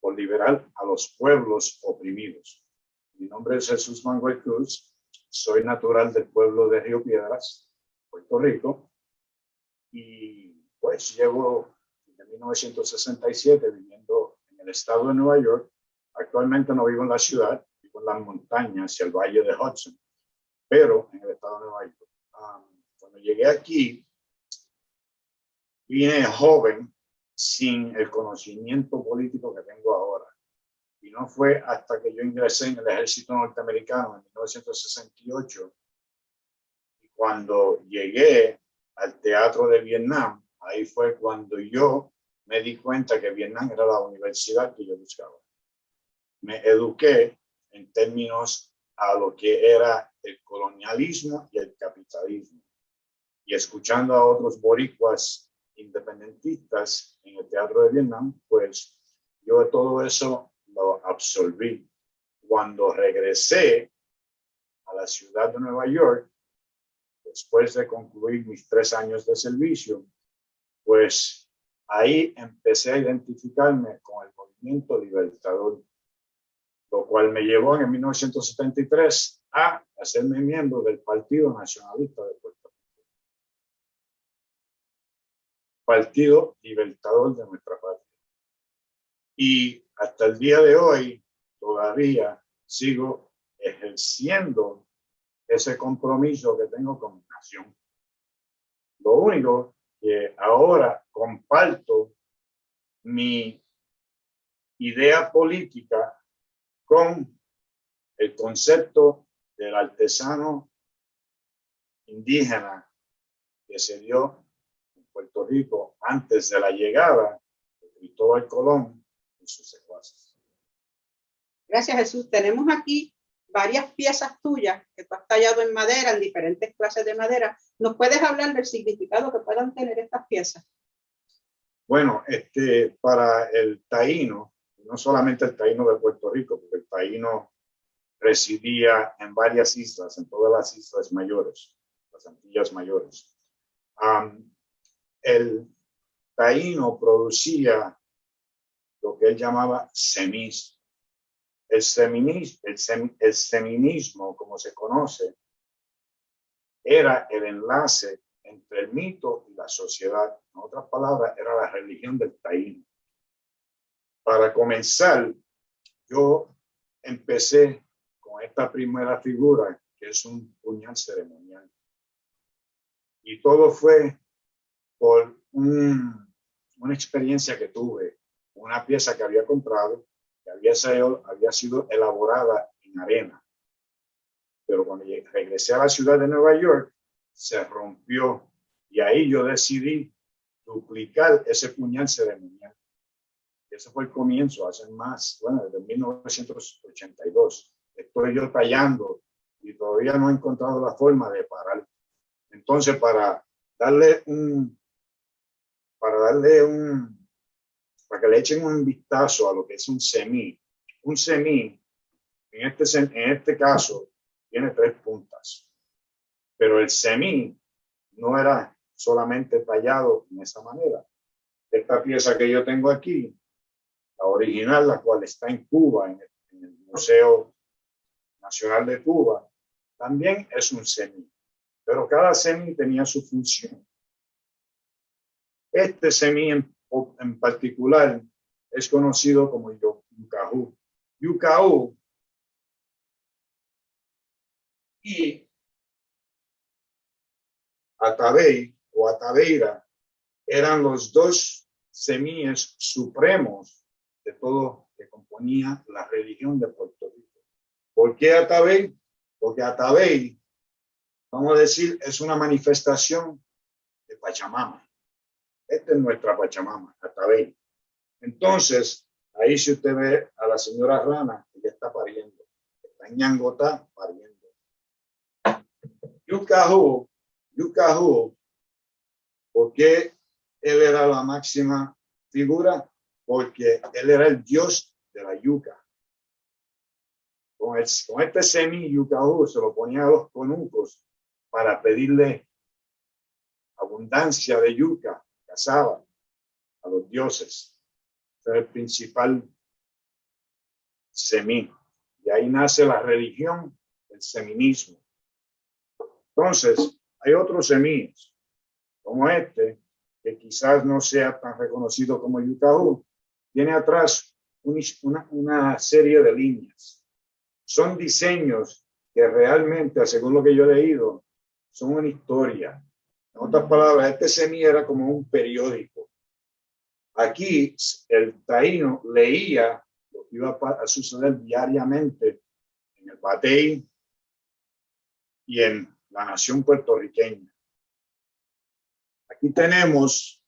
por liberar a los pueblos oprimidos. Mi nombre es Jesús Mangual Cruz, soy natural del pueblo de Río Piedras, Puerto Rico, y pues llevo desde 1967 viviendo en el estado de Nueva York. Actualmente no vivo en la ciudad, vivo en las montañas y el valle de Hudson, pero en el estado de Nueva York. Cuando llegué aquí, vine joven sin el conocimiento político que tengo ahora. Y no fue hasta que yo ingresé en el ejército norteamericano en 1968, y cuando llegué al teatro de Vietnam, ahí fue cuando yo me di cuenta que Vietnam era la universidad que yo buscaba. Me eduqué en términos a lo que era el colonialismo y el capitalismo. Y escuchando a otros boricuas independentistas en el teatro de Vietnam, pues yo todo eso lo absorbí. Cuando regresé a la ciudad de Nueva York, después de concluir mis 3 años de servicio, pues ahí empecé a identificarme con el movimiento libertador, lo cual me llevó en 1973 a hacerme miembro del Partido Nacionalista de Puerto Rico, Partido Libertador de nuestra patria. Y hasta el día de hoy todavía sigo ejerciendo ese compromiso que tengo con mi nación. Lo único que ahora comparto mi idea política con el concepto del artesano indígena que se dio en Puerto Rico antes de la llegada de Cristóbal Colón y sus secuaces. Gracias, Jesús. Tenemos aquí varias piezas tuyas que tú has tallado en madera, en diferentes clases de madera. ¿Nos puedes hablar del significado que puedan tener estas piezas? Bueno, para el taíno, no solamente el taíno de Puerto Rico, porque el taíno residía en varias islas, en todas las islas mayores, las Antillas mayores. El taíno producía lo que él llamaba semis. El seminismo, como se conoce, era el enlace entre el mito y la sociedad. En otras palabras, era la religión del taíno. Para comenzar, yo empecé con esta primera figura, que es un puñal ceremonial. Y todo fue por una experiencia que tuve, una pieza que había comprado, que había sido elaborada en arena. Pero cuando regresé a la ciudad de Nueva York, se rompió. Y ahí yo decidí duplicar ese puñal ceremonial. Ese fue el comienzo, hace más, desde 1982. Estoy yo tallando y todavía no he encontrado la forma de parar. Entonces, para que le echen un vistazo a lo que es un semí. Un semí, en este caso, tiene 3 puntas. Pero el semí no era solamente tallado en esa manera. Esta pieza que yo tengo aquí, la original, la cual está en Cuba, en el Museo Nacional de Cuba, también es un semí. Pero cada semí tenía su función. Este semí en particular es conocido como yucajú. Yucaú y atabey o atabeira eran los 2 semíes supremos de todo que componía la religión de Puerto Rico. ¿Por qué atabey? Porque atabey, vamos a decir, es una manifestación de Pachamama. Esta es nuestra Pachamama, atabey. Entonces, ahí si usted ve a la señora Rana, ella está pariendo. Está en Ñangotá pariendo. Yucajú, ¿por qué él era la máxima figura? Porque él era el dios de la yuca. Con este semí yucajú se lo ponía a los conucos para pedirle abundancia de yuca, cazaban a los dioses. Ese es el principal semí. Y ahí nace la religión del seminismo. Entonces, hay otros semíes, como este, que quizás no sea tan reconocido como yucajú. Tiene atrás una serie de líneas. Son diseños que realmente, según lo que yo he leído, son una historia. En otras palabras, este semí era como un periódico. Aquí el taíno leía lo que iba a suceder diariamente en el Batey y en la nación puertorriqueña. Aquí tenemos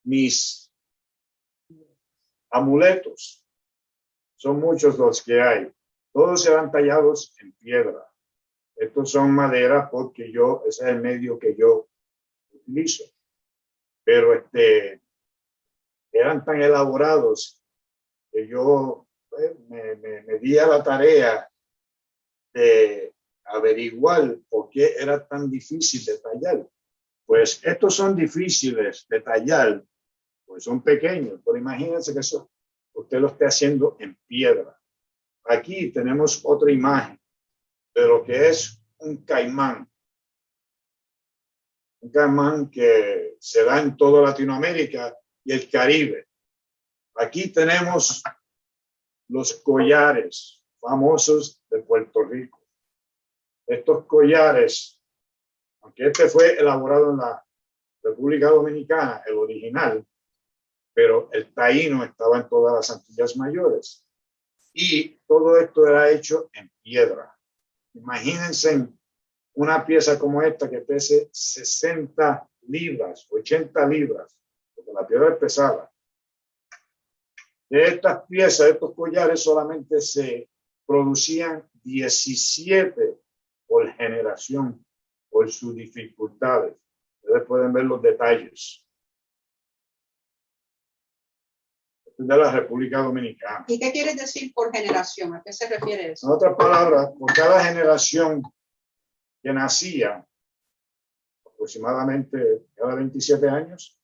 mis amuletos. Son muchos los que hay. Todos eran tallados en piedra. Estos son madera porque ese es el medio que yo utilizo. Pero eran tan elaborados que yo me di a la tarea de averiguar por qué era tan difícil de tallar. Pues estos son difíciles de tallar, pues son pequeños, pero imagínense que eso usted lo esté haciendo en piedra. Aquí tenemos otra imagen de lo que es un caimán. Un caimán que se da en toda Latinoamérica y el Caribe. Aquí tenemos los collares famosos de Puerto Rico. Estos collares, aunque este fue elaborado en la República Dominicana, el original, pero el taíno estaba en todas las Antillas mayores. Y todo esto era hecho en piedra. Imagínense una pieza como esta que pese 60 libras, 80 libras, porque la piedra es pesada. De estas piezas, de estos collares, solamente se producían 17 por generación, por sus dificultades. Ustedes pueden ver los detalles. Esto es de la República Dominicana. ¿Y qué quieres decir por generación? ¿A qué se refiere eso? En otras palabras, por cada generación que nacía, aproximadamente cada 27 años,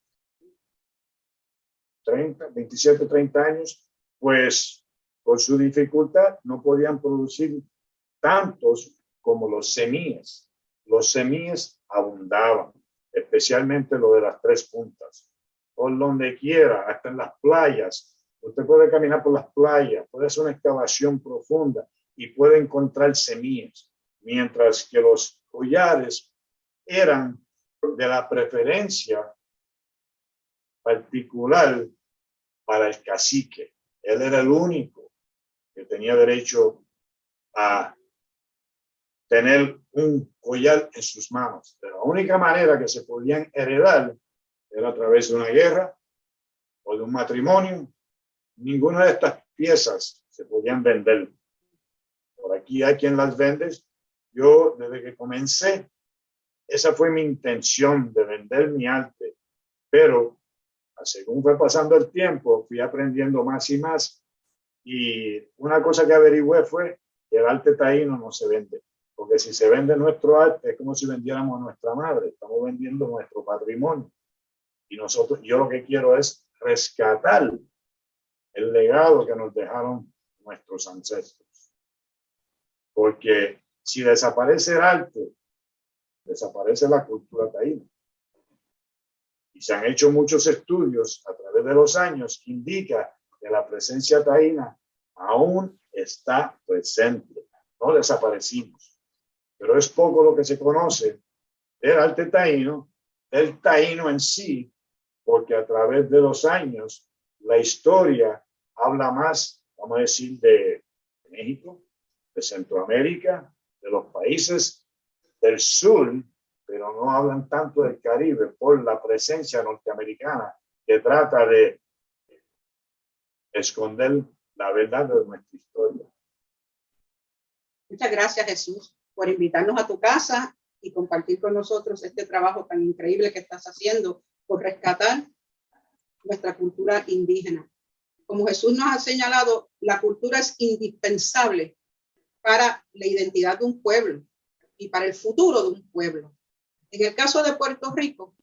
27, 30 años, pues por su dificultad no podían producir tantos como los semíes. Los semíes abundaban, especialmente lo de las tres puntas. Por donde quiera, hasta en las playas. Usted puede caminar por las playas, puede hacer una excavación profunda y puede encontrar semillas, mientras que los collares eran de la preferencia particular para el cacique. Él era el único que tenía derecho a tener un collar en sus manos. De la única manera que se podían heredar era a través de una guerra o de un matrimonio. Ninguna de estas piezas se podían vender. Por aquí hay quien las vende. Yo, desde que comencé, esa fue mi intención, de vender mi arte. Pero según fue pasando el tiempo, fui aprendiendo más y más. Y una cosa que averigüé fue que el arte taíno no se vende. Porque si se vende nuestro arte, es como si vendiéramos a nuestra madre. Estamos vendiendo nuestro patrimonio. Y yo lo que quiero es rescatar el legado que nos dejaron nuestros ancestros. Porque si desaparece el arte, desaparece la cultura taína. Y se han hecho muchos estudios a través de los años que indica que la presencia taína aún está presente. No desaparecimos. Pero es poco lo que se conoce del arte taíno, del taíno en sí, porque a través de los años la historia habla más, vamos a decir, de México, de Centroamérica, de los países del sur, pero no hablan tanto del Caribe por la presencia norteamericana que trata de esconder la verdad de nuestra historia. Muchas gracias, Jesús, por invitarnos a tu casa y compartir con nosotros este trabajo tan increíble que estás haciendo por rescatar nuestra cultura indígena. Como Jesús nos ha señalado, la cultura es indispensable para la identidad de un pueblo y para el futuro de un pueblo. En el caso de Puerto Rico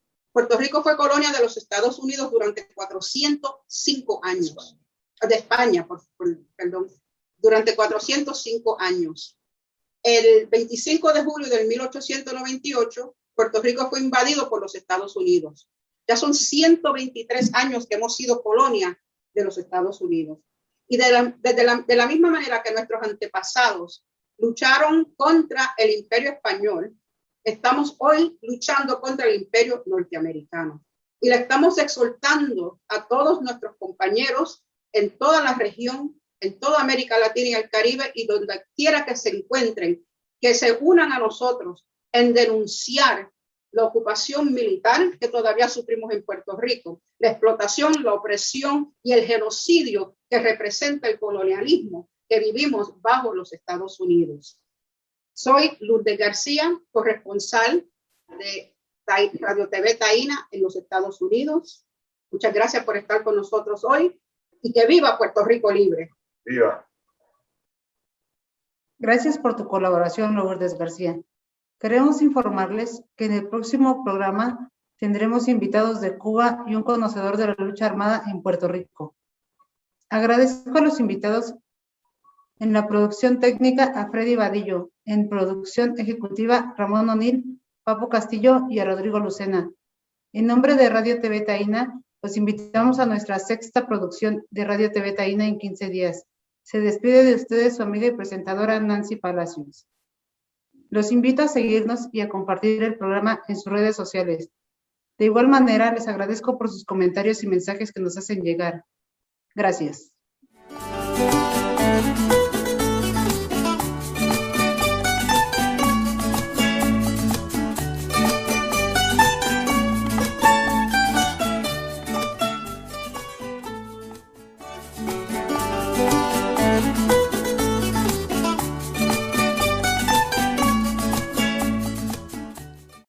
fue colonia de los Estados Unidos durante 405 años. De España, perdón, durante 405 años. El 25 de julio de 1898, Puerto Rico fue invadido por los Estados Unidos. Ya son 123 años que hemos sido colonia de los Estados Unidos. Y de la misma manera que nuestros antepasados lucharon contra el Imperio Español, estamos hoy luchando contra el Imperio Norteamericano. Y le estamos exhortando a todos nuestros compañeros en toda la región, en toda América Latina y el Caribe, y donde quiera que se encuentren, que se unan a nosotros en denunciar la ocupación militar que todavía sufrimos en Puerto Rico, la explotación, la opresión y el genocidio que representa el colonialismo que vivimos bajo los Estados Unidos. Soy Lourdes García, corresponsal de Radio TV Taína en los Estados Unidos. Muchas gracias por estar con nosotros hoy y que viva Puerto Rico libre. Viva. Gracias por tu colaboración, Lourdes García. Queremos informarles que en el próximo programa tendremos invitados de Cuba y un conocedor de la lucha armada en Puerto Rico. Agradezco a los invitados en la producción técnica a Freddy Vadillo, en producción ejecutiva Ramón O'Neill, Papo Castillo y a Rodrigo Lucena. En nombre de Radio TV Taína, los invitamos a nuestra sexta producción de Radio TV Taína en 15 días. Se despide de ustedes su amiga y presentadora Nancy Palacios. Los invito a seguirnos y a compartir el programa en sus redes sociales. De igual manera, les agradezco por sus comentarios y mensajes que nos hacen llegar. Gracias.